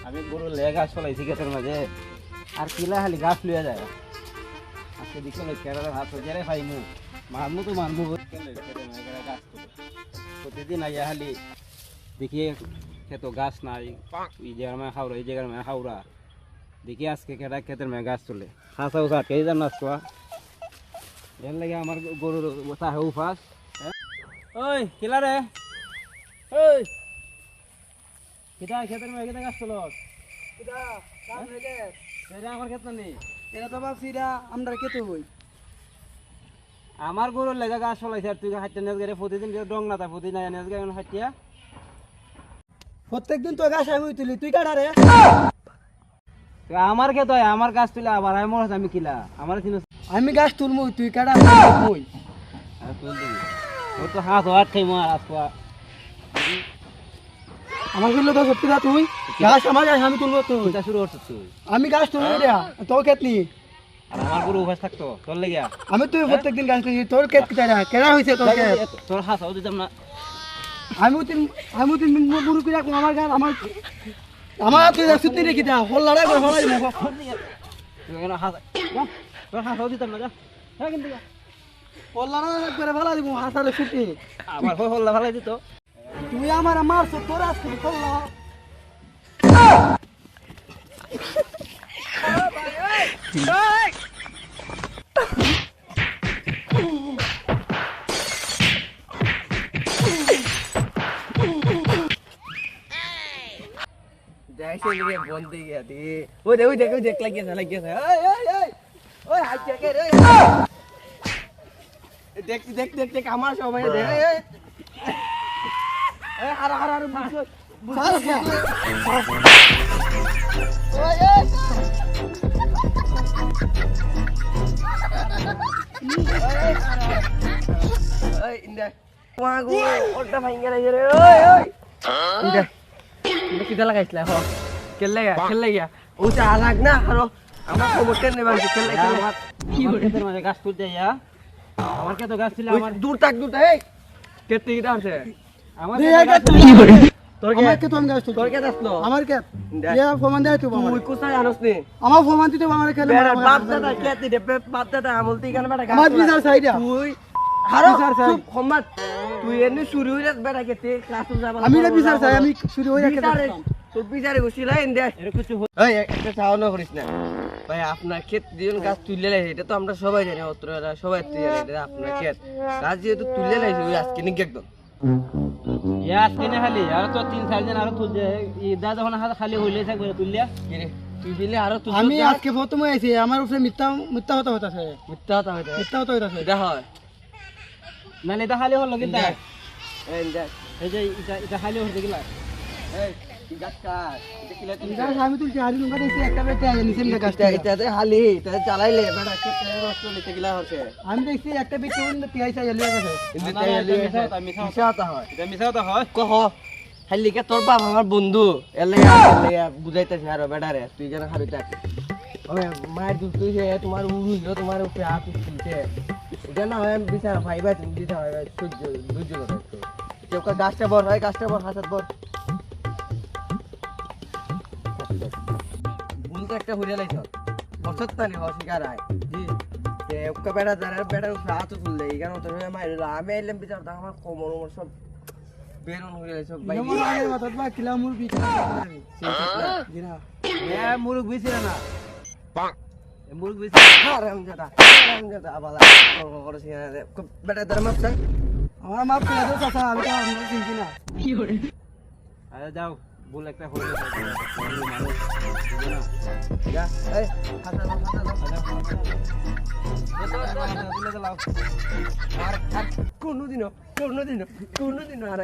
আমি গরু লে গাছ ফলাইছি গাছের মাঝে আর কিলা খালি গাছ লইয়া যায় আজকে দেখে কেরালার হাত জেরে খাইমু মারমু তো মারমু গাছ প্রতিদিন আইয়া খালি দেখি খেত গাছ নাই এই জায়গার মেয়ে খাওয়া এই জায়গার মেয়ে খাওয়া দেখি আজকে কেটা ক্ষেতের মেয়ে গাছ তোলে খাঁচা উঠা কে জান নাচা এর লাগে আমার গরুর চাহে উফাস ওই কিলা রে ওই কিটা ক্ষেতের মেয়ে কেটা গাছ তোল আমার ক্ষেত নেই এটা তো ভাবছি এটা আমরা খেতে হই আমার গরুর লেগা গাছ ফলাইছে আর তুই হাঁটতে নেস গেলে প্রতিদিন ডং না তা প্রতিদিন নেস গে হাঁটিয়া প্রত্যেকদিন তো গাছ আমি তুলি তুই কাটা রে আমার ক্ষেত হয় আমার গাছ তুলে আবার আমি মনে আমি কিলা আমার চিনো আমি গাছ তুলমু তুই কাটা মুই তুল দিবি ওর তো হাত হাত খাই মার আসবা আমার গুলো তো সত্যি না তুই গাছ আমার গাছ আমি তুলবো তুই এটা শুরু করছিস তুই আমি গাছ তুলবো রে তোর ক্ষেত নি আর আমার গরু উপাস থাকতো তোর লেগে আমি তুই প্রত্যেকদিন গাছ তুলি তোর ক্ষেত কেটা কেনা হয়েছে তোর ক্ষেত তোর হাসাও দিতাম না আমি তিন বুড়ো করে রাখবো আমার গাছ আমার তুই সুতি রেখে দা হল লড়াই করে হলাই মুখ তোর হাসাও দিতাম না যা হ্যাঁ কিন্তু হল লড়াই করে ভালো দিব হাসালে সুতি আমার হল্লা ভালো দিত তুই আমার মারছো তোর আজকে হল দেখে নিয়ে বলতে গিয়া দি ওই দেখ লাগিয়েছে ওই হাত চেকে রে দেখ আমার সময় দে এই হারা বুঝছো ওই ইন্দা মাগো ওটা ভাঙিয়ে রাখে রে ওই ইন্দা কিটা লাগাইছিলা হ খেললে গিয়া ওটা আলাগ না আর আমার খবর কেন নেবান খেললে আমার কি হইছে মানে গাছ তুলতে যা আমার কে তো গাছ ছিল আমার দূর তাক এই কেতে কিটা আছে আমার কি করে তোর কে আমার কে তো আমি গাছ তুলছি তোর কে আসলো আমার কে ইয়া ফমান দেয় তুই তুই কোথায় আনস নি আমার ফমান দিতে আমার খেলে বাপ দাদা কেতে দে বাপ দাদা আমলতি কেন বেটা আমার বিচার সাইডা তুই হারো চুপ খম্মাত তুই এনে চুরি হইরা বেটা কেতে ক্লাস যাবা আমি না বিচার চাই আমি চুরি হয়ে রাখতে তোর বিচারে গছিলা এন্ডে এর কিছু এই একটা চাওনা করিস না ভাই আপনার ক্ষেত দিন গাছ তুললে লাইছে এটা তো আমরা সবাই জানি অত্ররা সবাই জানি এটা আপনার ক্ষেত গাছ যেহেতু তুললে লাইছে ওই আজকে নিকে একদম ইয়া আজকে না খালি আর তো 3-4 দিন আর তুলছে এই দা যখন খালি হইলে থাকবে তুললে কি রে তুই দিলে আর তুই আমি আজকে প্রথমে আইছি আমার উপরে মিথ্যা হতে হইতাছে এটা হয় মানে এটা খালি হল কিন্তু এই যে এটা খালি হতে গেলা এই আমি তুলছি হারি লঙ্কা দিয়েছি একটা বেটে নিছেন গাছটা এটাতে হালি এটা চালাইলে বেটা কেটে নষ্ট নিতে গেলা হচ্ছে আমি দেখছি একটা বেটে ওই তিয়াই চাই এলিয়া গেছে মিশাওতা হয় এটা মিশাওতা হয় কহ হালিকে তোর বাপ আমার বন্ধু এলিয়া বুঝাইতেছে আর বেটারে তুই যেন খাবি তাক ওই মায়ের দুধ তুই তোমার উড়িল তোমার উপরে হাত তুলছে এটা না হয় বিচার ভাইবা তুমি দিতে হয় সহ্য ধৈর্য ধরে কেউ গাছটা বড় হয় গাছটা বড় হাসাত বড় বুলতে একটা হইয়া লাইছ বছর তানি অস্বীকার আয় জি তে ওকা বেড়া যারা বেড়ার উপরে হাত তুললে এখানে তো মাইল আমি এলাম বিচার আমার কোমর সব বেরন হয়ে লাইছ ভাই আমার মাথাত বা কিলা মুরগি জিরা এ মুরগ বিছিল না মুরগ বিছিল আরাম জাদা আবালা করছিস বেটা ধর্ম আছে আমার মাপ করে দাও চাচা আমি তো আমরা চিনছি না কি করে আরে যাও ভুল একটা হয়ে গেছে যা এই খাতা দাও আর কোনদিনও আর